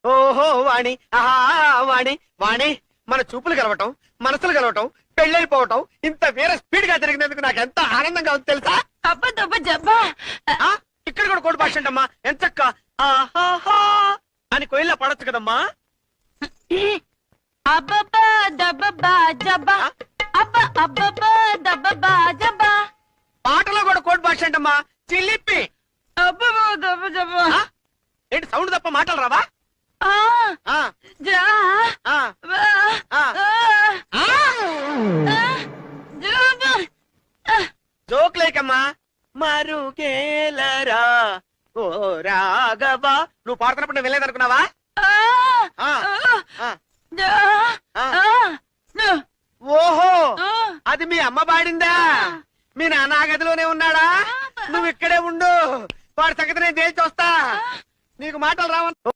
ఓహో వాణి, ఆహా వాణి, వాణి, మన చూపులు కలవటం, మనసులు కలవటం, పెళ్ళైపోవటం, ఇంత వేరే స్పీడ్ గా జరిగినందుకు నాకు ఎంత ఆనందంగా ఉంది తెలుసా? అబ్బా జబ్బా ఆ, ఇక్కడ కూడా కోడి భాష అంటమ్మా, ఎంచక్క ఆహాహా అని కోయిల్లా పడొచ్చు కదమ్మా. అబ్బబ్బా దబ్బబ్బా జబ్బా అబ్బా అబ్బబ్బా దబ్బబ్బా జబ్బా. పాటలో కూడా కోడి భాష అంటమ్మా, చిలిపి. అబ్బబ్బా దబ్బ జబ్బా. ఆ, ఏంటి సౌండ్ తప్ప మాటలు రావా? ఆ ఆ, జా ఆ, బా ఆ. ఆ జబ్బా. జోక్ లేకమ్మా. మరుగేలరా ఓ రాఘవా. నువ్వు పాడుతున్నప్పుడు నేను వెళ్ళేదనుకున్నావా? ఆ, ఆ. జా ఆ. ఓహో, అది మీ అమ్మ పాడిందా? మీ నాన్న ఆ గదిలోనే ఉన్నాడా? నువ్వు ఇక్కడే ఉండు, వాడి సంగతి నేను తేల్చి వస్తా. నీకు మాటలు రావను.